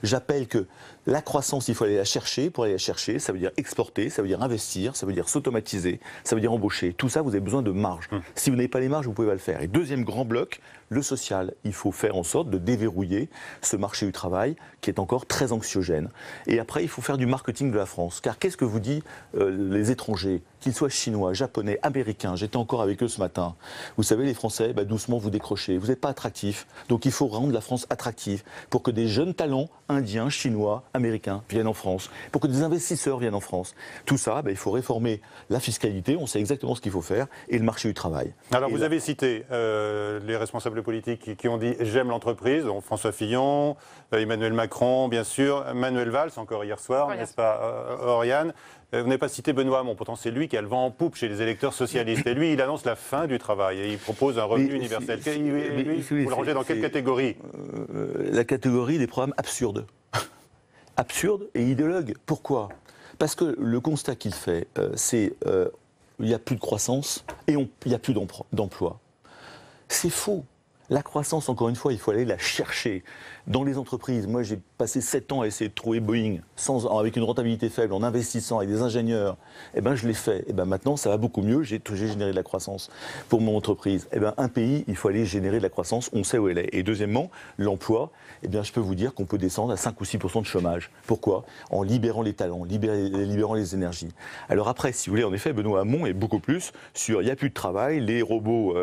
J'appelle que la croissance, il faut aller la chercher. Pour aller la chercher, ça veut dire exporter, ça veut dire investir, ça veut dire s'automatiser, ça veut dire embaucher. Tout ça, vous avez besoin de marge. Si vous n'avez pas les marges, vous ne pouvez pas le faire. Et deuxième grand bloc, le social. Il faut faire en sorte de déverrouiller ce marché du travail qui est encore très anxiogène. Et après, il faut faire du marketing de la France. Car qu'est-ce que vous dit les étrangers, qu'ils soient chinois, japonais, américains? J'étais encore avec eux ce matin. Vous savez, les Français, doucement vous décrochez. Vous n'êtes pas attractifs. Donc il faut rendre la France attractive pour que des jeunes talents indiens, chinois, américains viennent en France, pour que des investisseurs viennent en France. Tout ça, il faut réformer la fiscalité, on sait exactement ce qu'il faut faire, et le marché du travail. Alors vous avez cité les responsables politiques qui ont dit « j'aime l'entreprise », donc François Fillon, Emmanuel Macron, bien sûr, Manuel Valls, encore hier soir, n'est-ce pas, Oriane? Vous n'avez pas cité Benoît Hamon, pourtant c'est lui qui a le vent en poupe chez les électeurs socialistes. Et lui, il annonce la fin du travail et il propose un revenu universel. Vous le rangez dans quelle catégorie? La catégorie des programmes absurdes. Absurdes et idéologues. Pourquoi? Parce que le constat qu'il fait, c'est qu'il n'y a plus de croissance et il n'y a plus d'emploi. C'est faux. La croissance, encore une fois, il faut aller la chercher dans les entreprises. Moi, j'ai passé 7 ans à essayer de trouver Boeing avec une rentabilité faible, en investissant avec des ingénieurs. Je l'ai fait. Maintenant, ça va beaucoup mieux. J'ai généré de la croissance pour mon entreprise. Un pays, il faut aller générer de la croissance. On sait où elle est. Et deuxièmement, l'emploi. Je peux vous dire qu'on peut descendre à 5 ou 6% de chômage. Pourquoi? En libérant les talents, libérant les énergies. Alors après, si vous voulez, en effet, Benoît Hamon est beaucoup plus sur il n'y a plus de travail, les robots,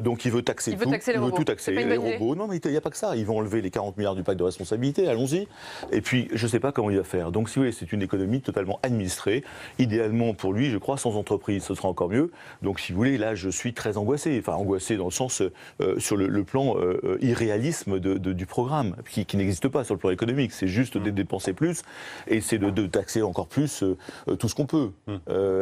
donc il veut taxer tout. Il veut tout taxer. Les robots. Non, mais il n'y a pas que ça. Ils vont enlever les 40 milliards du pacte de responsabilité, allons-y. Et puis, je ne sais pas comment il va faire. Donc, si vous voulez, c'est une économie totalement administrée. Idéalement, pour lui, je crois, sans entreprise, ce sera encore mieux. Donc, si vous voulez, là, je suis très angoissé. Enfin, angoissé dans le sens, sur le plan irréalisme du programme, qui n'existe pas sur le plan économique. C'est juste de dépenser plus et c'est de taxer encore plus tout ce qu'on peut.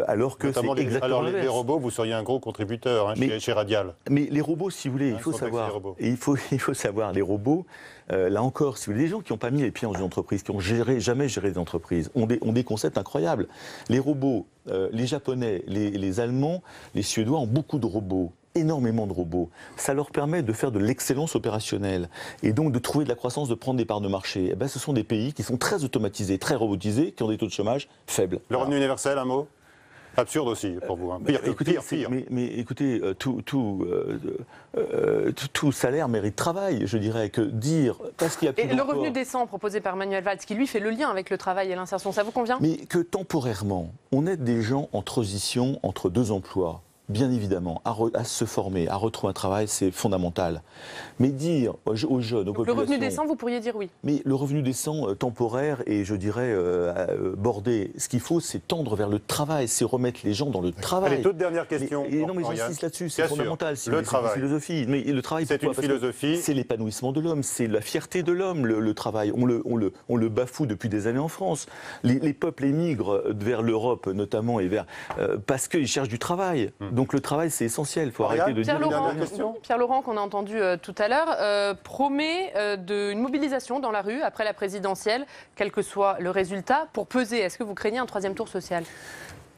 Alors que notamment c'est exactement alors, les robots, vous seriez un gros contributeur chez Radial. Mais les robots, si vous voulez, il faut savoir. Il faut savoir, les robots, là encore, si vous voulez, les gens qui n'ont pas mis les pieds dans une entreprise, qui n'ont jamais géré des entreprises, ont des concepts incroyables. Les robots, les Japonais, les Allemands, les Suédois ont beaucoup de robots. Énormément de robots. Ça leur permet de faire de l'excellence opérationnelle et donc de trouver de la croissance, de prendre des parts de marché. Ce sont des pays qui sont très automatisés, très robotisés, qui ont des taux de chômage faibles. Le revenu universel, un mot? Absurde aussi, pour vous. Pire. Mais écoutez, tout salaire mérite travail, je dirais, que dire... Parce qu'il y a plus et le revenu décent proposé par Manuel Valls, qui lui fait le lien avec le travail et l'insertion, ça vous convient? Mais que temporairement, on aide des gens en transition entre 2 emplois, bien évidemment, à se former, à retrouver un travail, c'est fondamental. Mais dire aux jeunes, aux populations... Le revenu décent, vous pourriez dire oui. Mais le revenu décent, temporaire et, je dirais, bordé, ce qu'il faut, c'est tendre vers le travail, c'est remettre les gens dans le travail. Allez, toute dernière question. Non, mais j'insiste là-dessus, c'est fondamental. Le travail. C'est une philosophie. Mais le travail, c'est une philosophie. C'est l'épanouissement de l'homme, c'est la fierté de l'homme, le travail. On le bafoue depuis des années en France. Les peuples émigrent vers l'Europe, notamment, et parce qu'ils cherchent du travail. Donc le travail, c'est essentiel. Il faut arrêter de dire... Pierre Laurent, qu'on a entendu tout à l'heure, promet une mobilisation dans la rue après la présidentielle, quel que soit le résultat, pour peser. Est-ce que vous craignez un 3e tour social ?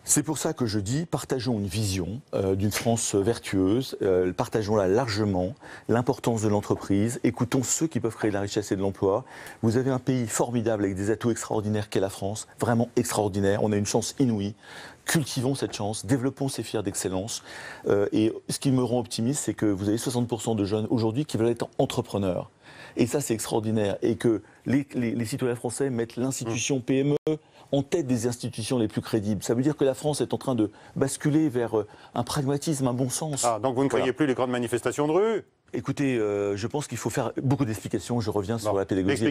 C'est pour ça que je dis, partageons une vision d'une France vertueuse, partageons-la largement, l'importance de l'entreprise, écoutons ceux qui peuvent créer de la richesse et de l'emploi. Vous avez un pays formidable avec des atouts extraordinaires qu'est la France, vraiment extraordinaire, on a une chance inouïe. Cultivons cette chance, développons ces filières d'excellence. Et ce qui me rend optimiste, c'est que vous avez 60% de jeunes aujourd'hui qui veulent être entrepreneurs. Et ça, c'est extraordinaire. Et que les citoyens français mettent l'institution PME en tête des institutions les plus crédibles. Ça veut dire que la France est en train de basculer vers un pragmatisme, un bon sens. Ah, donc vous ne croyez plus les grandes manifestations de rue ? Écoutez, je pense qu'il faut faire beaucoup d'explications. Je reviens sur la pédagogie.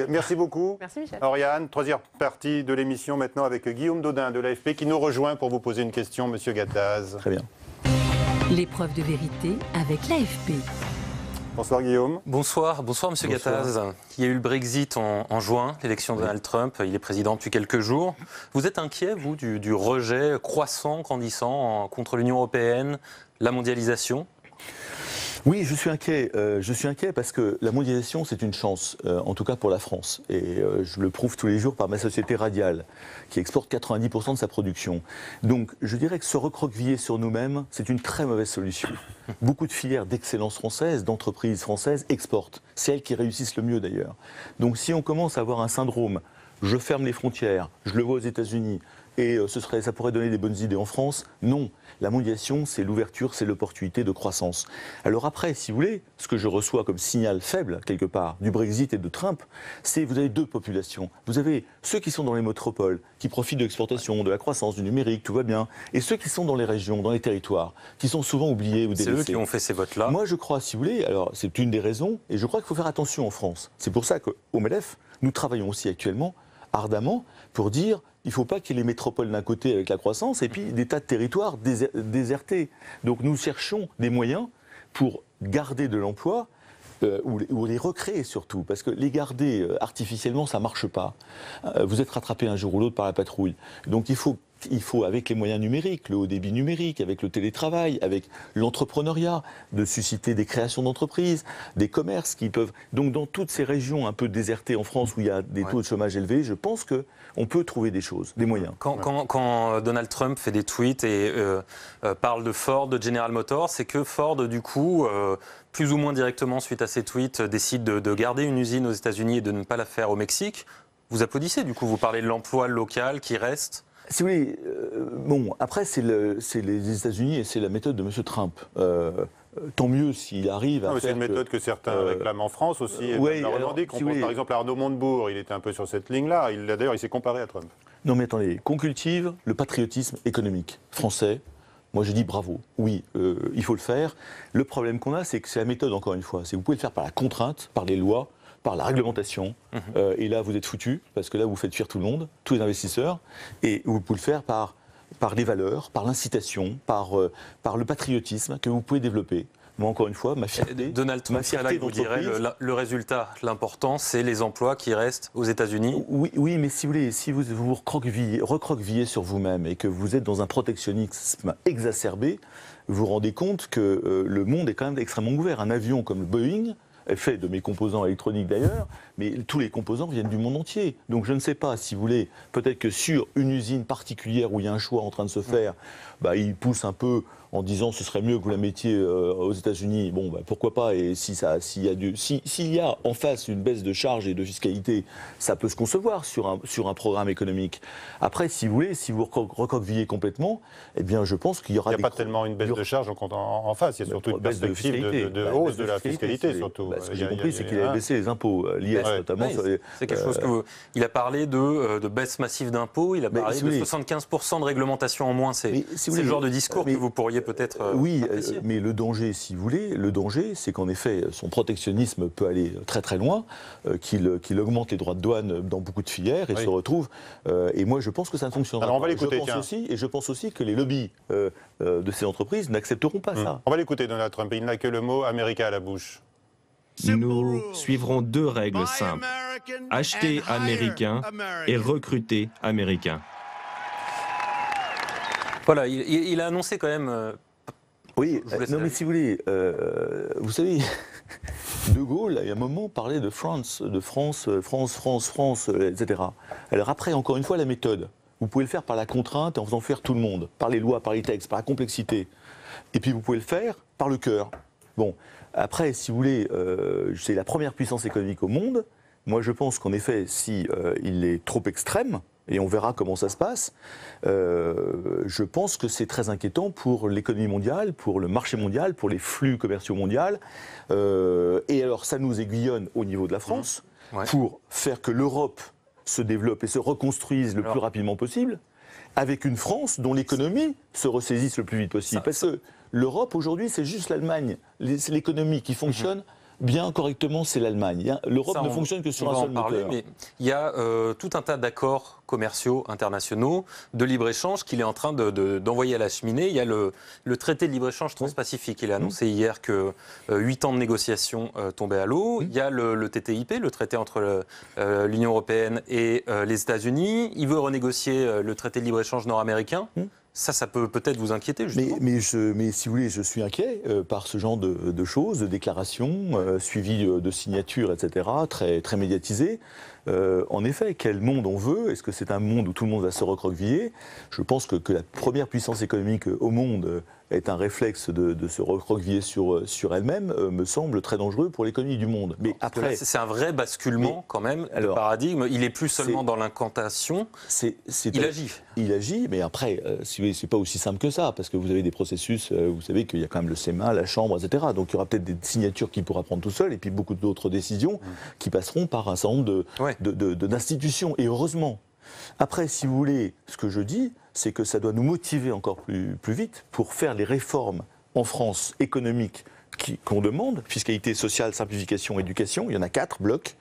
Merci beaucoup. Merci Michel. Oriane, 3e partie de l'émission maintenant avec Guillaume Daudin de l'AFP qui nous rejoint pour vous poser une question, Monsieur Gattaz. Très bien. L'épreuve de vérité avec l'AFP. Bonsoir Guillaume. Bonsoir Monsieur Gattaz. Il y a eu le Brexit en juin, l'élection de Donald Trump, il est président depuis quelques jours. Vous êtes inquiet, vous, du rejet croissant, grandissant contre l'Union européenne, la mondialisation ? Oui, je suis inquiet. Je suis inquiet parce que la mondialisation, c'est une chance, en tout cas pour la France. Et je le prouve tous les jours par ma société Radial, qui exporte 90% de sa production. Donc, je dirais que se recroqueviller sur nous-mêmes, c'est une très mauvaise solution. Beaucoup de filières d'excellence française, d'entreprises françaises exportent. C'est elles qui réussissent le mieux d'ailleurs. Donc, si on commence à avoir un syndrome, je ferme les frontières, je le vois aux États-Unis, et ça pourrait donner des bonnes idées en France. Non, la mondialisation, c'est l'ouverture, c'est l'opportunité de croissance. Alors après, si vous voulez, ce que je reçois comme signal faible, quelque part, du Brexit et de Trump, c'est vous avez deux populations. Vous avez ceux qui sont dans les métropoles, qui profitent de l'exportation, de la croissance, du numérique, tout va bien, et ceux qui sont dans les régions, dans les territoires, qui sont souvent oubliés ou délaissés. C'est eux qui ont fait ces votes-là. Moi, je crois, si vous voulez, alors c'est une des raisons, et je crois qu'il faut faire attention en France. C'est pour ça qu'au MEDEF, nous travaillons aussi actuellement ardemment pour dire il ne faut pas qu'il y ait les métropoles d'un côté avec la croissance et puis des tas de territoires désertés. Donc nous cherchons des moyens pour garder de l'emploi ou les recréer surtout, parce que les garder artificiellement, ça ne marche pas. Vous êtes rattrapé un jour ou l'autre par la patrouille. Donc il faut, avec les moyens numériques, le haut débit numérique, avec le télétravail, avec l'entrepreneuriat, de susciter des créations d'entreprises, des commerces qui peuvent... Donc dans toutes ces régions un peu désertées en France où il y a des taux de chômage élevés, je pense qu'on peut trouver des choses, des moyens. Quand Donald Trump fait des tweets et parle de Ford, de General Motors, c'est que Ford, du coup, plus ou moins directement suite à ces tweets, décide de garder une usine aux États-Unis et de ne pas la faire au Mexique. Vous applaudissez, du coup, vous parlez de l'emploi local qui reste. Si vous voulez, bon, après, c'est les États-Unis et c'est la méthode de M. Trump. Tant mieux s'il arrive à faire... C'est une méthode que certains réclament en France aussi. Et la revendiquent. On pense par exemple à Arnaud Montebourg, il était un peu sur cette ligne-là. D'ailleurs, il s'est comparé à Trump. Non mais attendez, qu'on cultive le patriotisme économique français. Moi, je dis bravo. Oui, il faut le faire. Le problème qu'on a, c'est que c'est la méthode, encore une fois. C'est que vous pouvez le faire par la contrainte, par les lois, par la réglementation. Et là, vous êtes foutus, parce que là, vous faites fuir tout le monde, tous les investisseurs. Et vous pouvez le faire par les valeurs, par l'incitation, par le patriotisme que vous pouvez développer. Moi, encore une fois, ma fierté... Donald Trump, c'est là que vous direz le résultat, l'important, c'est les emplois qui restent aux États-Unis. Oui, mais si vous voulez, si vous recroquevillez sur vous-même et que vous êtes dans un protectionnisme exacerbé, vous vous rendez compte que le monde est quand même extrêmement ouvert. Un avion comme le Boeing est fait de mes composants électroniques d'ailleurs, mais tous les composants viennent du monde entier. Donc je ne sais pas, si vous voulez, peut-être que sur une usine particulière où il y a un choix en train de se faire, il pousse un peu en disant ce serait mieux que vous la mettiez aux États-Unis. Bon, pourquoi pas. Et s'il y a en face une baisse de charges et de fiscalité, ça peut se concevoir sur un programme économique. Après, si vous voulez, si vous recroquevillez complètement, eh bien, je pense qu'il y aura... Il n'y a pas tellement une baisse de charges en face, il y a surtout une perspective de hausse de la fiscalité, surtout. Ce que j'ai compris, c'est qu'il avait baissé les impôts, l'IS notamment. C'est quelque chose que il a parlé de baisse massive d'impôts, il a parlé de 75% de réglementation en moins. C'est le genre de discours que vous pourriez peut-être apprécier. Mais le danger, si vous voulez, c'est qu'en effet, son protectionnisme peut aller très très loin, qu'il augmente les droits de douane dans beaucoup de filières et se retrouve. Et moi, je pense que ça ne fonctionnera pas. Alors on va l'écouter. Je pense aussi que les lobbies de ces entreprises n'accepteront pas ça. On va l'écouter, Donald Trump. Il n'a que le mot américain à la bouche. Nous suivrons deux règles simples. Acheter américain et recruter américain. Voilà, il a annoncé quand même... Oui, mais si vous voulez, vous savez, De Gaulle, il y a un moment, parlait de France, etc. Alors après, encore une fois, la méthode. Vous pouvez le faire par la contrainte et en faisant faire tout le monde, par les lois, par les textes, par la complexité. Et puis vous pouvez le faire par le cœur. Bon, après, si vous voulez, c'est la première puissance économique au monde. Moi, je pense qu'en effet, si il est trop extrême, et on verra comment ça se passe, je pense que c'est très inquiétant pour l'économie mondiale, pour le marché mondial, pour les flux commerciaux mondiaux. Et alors, ça nous aiguillonne au niveau de la France, pour faire que l'Europe se développe et se reconstruise le plus rapidement possible, avec une France dont l'économie se ressaisisse le plus vite possible. Parce que l'Europe, aujourd'hui, c'est juste l'Allemagne. C'est l'économie qui fonctionne bien correctement, c'est l'Allemagne. L'Europe ne fonctionne que sur un seul moteur. Mais il y a tout un tas d'accords commerciaux internationaux de libre-échange qu'il est en train d'envoyer à la cheminée. Il y a le traité de libre-échange transpacifique. Il a annoncé hier que 8 ans de négociations tombaient à l'eau. Il y a le TTIP, le traité entre l'Union européenne et les États-Unis. Il veut renégocier le traité de libre-échange nord-américain. Ça peut peut-être vous inquiéter, justement. Mais si vous voulez, je suis inquiet par ce genre de choses, de déclarations, suivies de signatures, etc., très, très médiatisées. En effet, quel monde on veut? Est-ce que c'est un monde où tout le monde va se recroqueviller? Je pense que la première puissance économique au monde est un réflexe de se recroqueviller sur elle-même, me semble très dangereux pour l'économie du monde. Mais après, c'est un vrai basculement quand même de paradigme. Il n'est plus seulement dans l'incantation, il agit. Il agit, mais après, si vous voulez, c'est pas aussi simple que ça, parce que vous avez des processus, vous savez qu'il y a quand même le Sénat, la Chambre, etc. Donc il y aura peut-être des signatures qu'il pourra prendre tout seul, et puis beaucoup d'autres décisions qui passeront par un certain nombre d'institutions, et heureusement. Après, si vous voulez, ce que je dis, c'est que ça doit nous motiver encore plus vite pour faire les réformes en France économiques qu'on demande, fiscalité sociale, simplification, éducation, il y en a 4 blocs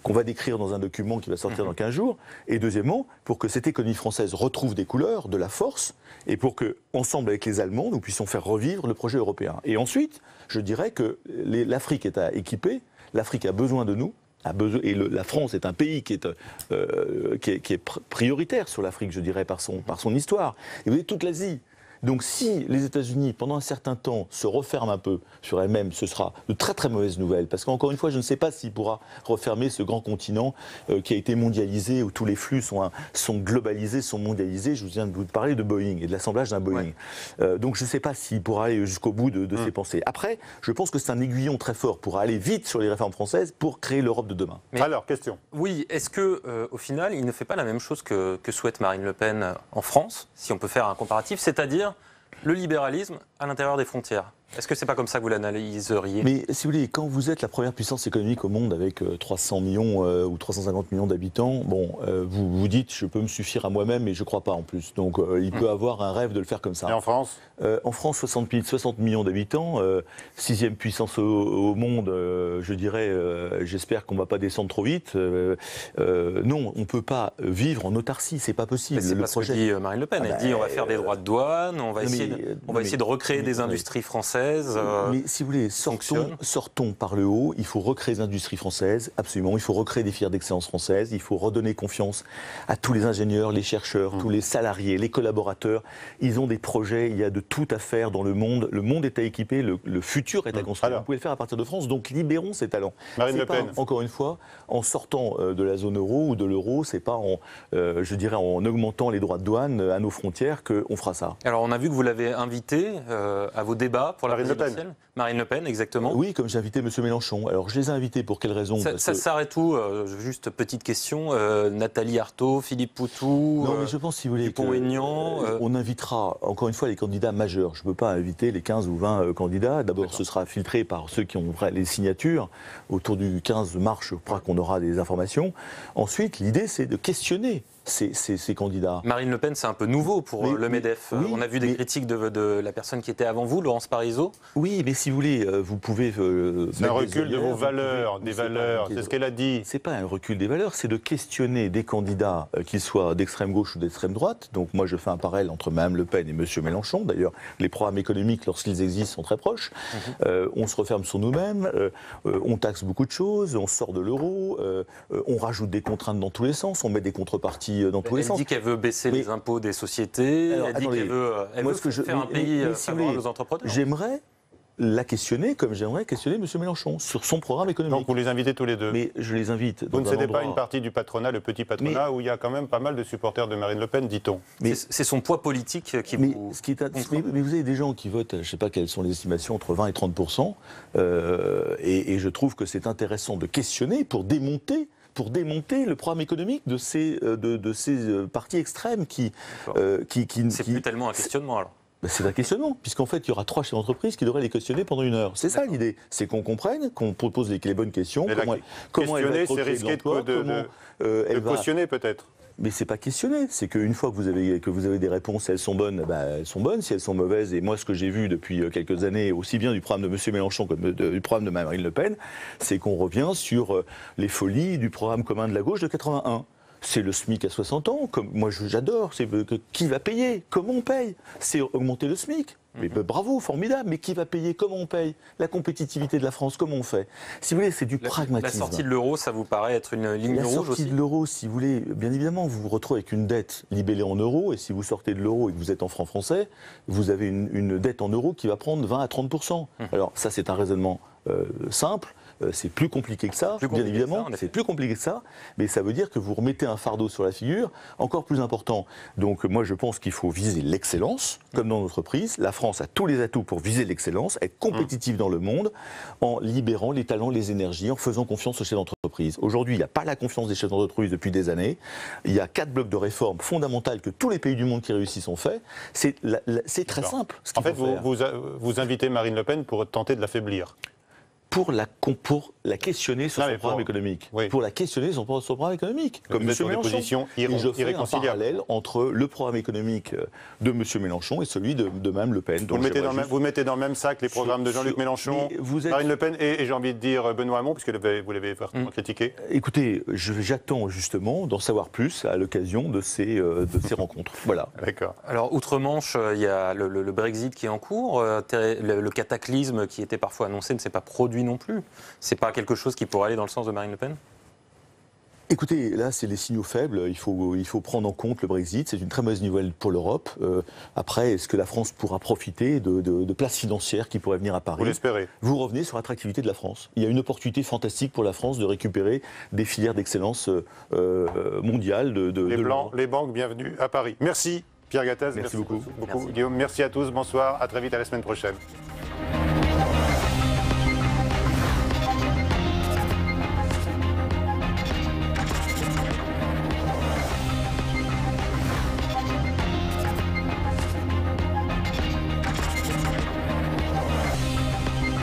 qu'on va décrire dans un document qui va sortir dans 15 jours, et deuxièmement, pour que cette économie française retrouve des couleurs, de la force, et pour que, ensemble avec les Allemands, nous puissions faire revivre le projet européen. Et ensuite, je dirais que l'Afrique est à équiper, l'Afrique a besoin de nous, et la France est un pays qui est prioritaire sur l'Afrique, je dirais, par son histoire. Et vous avez toute l'Asie. Donc si les États-Unis, pendant un certain temps, se referment un peu sur elles-mêmes, ce sera de très très mauvaises nouvelles. Parce qu'encore une fois, je ne sais pas s'il pourra refermer ce grand continent qui a été mondialisé, où tous les flux sont globalisés, sont mondialisés. Je viens de vous parler de Boeing et de l'assemblage d'un Boeing. Donc je ne sais pas s'il pourra aller jusqu'au bout de ses pensées. Après, je pense que c'est un aiguillon très fort pour aller vite sur les réformes françaises pour créer l'Europe de demain. Mais alors, question. Oui, est-ce que au final, il ne fait pas la même chose que souhaite Marine Le Pen en France, si on peut faire un comparatif, c'est-à-dire le libéralisme à l'intérieur des frontières? Est-ce que c'est pas comme ça que vous l'analyseriez? Mais si vous voulez, quand vous êtes la première puissance économique au monde avec 300 millions ou 350 millions d'habitants, vous vous dites je peux me suffire à moi-même, mais je crois pas en plus. Donc il peut avoir un rêve de le faire comme ça. Et en France? En France, 60 millions d'habitants, 6e puissance au monde, je dirais, j'espère qu'on va pas descendre trop vite. Non, on peut pas vivre en autarcie, c'est pas possible. C'est pas ce que dit Marine Le Pen. Elle dit on va faire des droits de douane, on va essayer de recréer des industries françaises. Mais si vous voulez, sortons par le haut. Il faut recréer des industries françaises, absolument. Il faut recréer des filières d'excellence françaises. Il faut redonner confiance à tous les ingénieurs, les chercheurs, tous les salariés, les collaborateurs. Ils ont des projets, il y a de tout à faire dans le monde. Le monde est à équiper, le futur est à construire. Vous pouvez le faire à partir de France, donc libérons ces talents. Marine Le Pen. Encore une fois, en sortant de la zone euro ou de l'euro, c'est pas je dirais en augmentant les droits de douane à nos frontières qu'on fera ça. Alors on a vu que vous l'avez invité à vos débats pour la présidentielle. Marine Le Pen, exactement. Oui, comme j'ai invité M. Mélenchon. Alors, je les ai invités pour quelles raisons? Ça s'arrête où? Juste petite question. Nathalie Arthaud, Philippe Poutou, non, mais je pense, si vous voulez, Dupont-Aignan. On invitera, encore une fois, les candidats majeurs. Je ne peux pas inviter les 15 ou 20 candidats. D'abord, ce sera filtré par ceux qui ont les signatures. Autour du 15 mars, je crois qu'on aura des informations. Ensuite, l'idée, c'est de questionner ces candidats. Marine Le Pen, c'est un peu nouveau pour le MEDEF. Oui, on a vu des critiques de la personne qui était avant vous, Laurence Parisot. Oui, mais si vous voulez, vous pouvez... c'est un recul de vos valeurs, des valeurs, c'est ce qu'elle a dit. C'est pas un recul des valeurs, c'est de questionner des candidats, qu'ils soient d'extrême gauche ou d'extrême droite. Donc moi, je fais un parallèle entre Mme Le Pen et M. Mélenchon. D'ailleurs, les programmes économiques, lorsqu'ils existent, sont très proches. On se referme sur nous-mêmes, on taxe beaucoup de choses, on sort de l'euro, on rajoute des contraintes dans tous les sens, on met des contreparties dans tous les sens. Elle dit qu'elle veut baisser les impôts des sociétés, elle dit qu'elle veut faire un pays favorable aux entrepreneurs. J'aimerais la questionner comme j'aimerais questionner M. Mélenchon sur son programme économique. Donc vous les invitez tous les deux? Mais je les invite. Vous ne cédez pas une partie du patronat, le petit patronat, où il y a quand même pas mal de supporters de Marine Le Pen, dit-on. C'est son poids politique qui vous... Mais vous avez des gens qui votent, je ne sais pas quelles sont les estimations, entre 20 et 30%, et je trouve que c'est intéressant de questionner pour démonter le programme économique de ces partis extrêmes qui c'est plus tellement un questionnement alors. C'est un questionnement, puisqu'en fait, il y aura 3 chefs d'entreprise qui devraient les questionner pendant 1 heure. C'est ça l'idée, c'est qu'on comprenne, qu'on propose les bonnes questions. Comment elle va c'est risqué de cautionner peut-être. Mais c'est pas questionner, c'est qu'une fois que vous avez des réponses, elles sont bonnes, elles sont bonnes. Si elles sont mauvaises, et moi ce que j'ai vu depuis quelques années, aussi bien du programme de M. Mélenchon que du programme de Marine Le Pen, c'est qu'on revient sur les folies du programme commun de la gauche de 81. C'est le SMIC à 60 ans, comme moi j'adore, c'est qui va payer, comment on paye, c'est augmenter le SMIC. Mais bravo, formidable. Mais qui va payer? Comment on paye? La compétitivité de la France, comment on fait? Si vous voulez, c'est du pragmatisme. La sortie de l'euro, ça vous paraît être une ligne rouge aussi? La sortie de l'euro, si vous voulez, bien évidemment, vous vous retrouvez avec une dette libellée en euros. Et si vous sortez de l'euro et que vous êtes en francs français, vous avez une dette en euros qui va prendre 20 à 30%. Alors ça, c'est un raisonnement simple. C'est plus compliqué que ça, bien évidemment, c'est plus compliqué que ça, mais ça veut dire que vous remettez un fardeau sur la figure encore plus important. Donc moi je pense qu'il faut viser l'excellence, comme dans notre entreprise. La France a tous les atouts pour viser l'excellence, être compétitive dans le monde, en libérant les talents, les énergies, en faisant confiance aux chefs d'entreprise. Aujourd'hui, il n'y a pas la confiance des chefs d'entreprise depuis des années. Il y a 4 blocs de réformes fondamentales que tous les pays du monde qui réussissent ont fait. C'est très simple. En fait, vous invitez Marine Le Pen pour tenter de l'affaiblir. Pour la questionner sur son programme économique. Oui. Pour la questionner sur son programme économique. Comme M. Mélenchon. Et je fais un parallèle entre le programme économique de M. Mélenchon et celui de Mme Le Pen. Vous mettez dans le même sac les programmes de Jean-Luc Mélenchon, Marine Le Pen et j'ai envie de dire Benoît Hamon, puisque vous l'avez fortement critiqué. Écoutez, j'attends justement d'en savoir plus à l'occasion de ces rencontres. Voilà. D'accord. Alors, outre-Manche, il y a le Brexit qui est en cours. Le cataclysme qui était parfois annoncé ne s'est pas produit non plus. C'est pas quelque chose qui pourrait aller dans le sens de Marine Le Pen? Écoutez, là, c'est les signaux faibles. Il faut prendre en compte le Brexit. C'est une très mauvaise nouvelle pour l'Europe. Après, est-ce que la France pourra profiter de places financières qui pourraient venir à Paris? Vous l'espérez? Vous revenez sur l'attractivité de la France. Il y a une opportunité fantastique pour la France de récupérer des filières d'excellence mondiales. Les banques, bienvenue à Paris. Merci Pierre Gattaz. Merci beaucoup. Merci. Guillaume, merci à tous. Bonsoir. À très vite, à la semaine prochaine.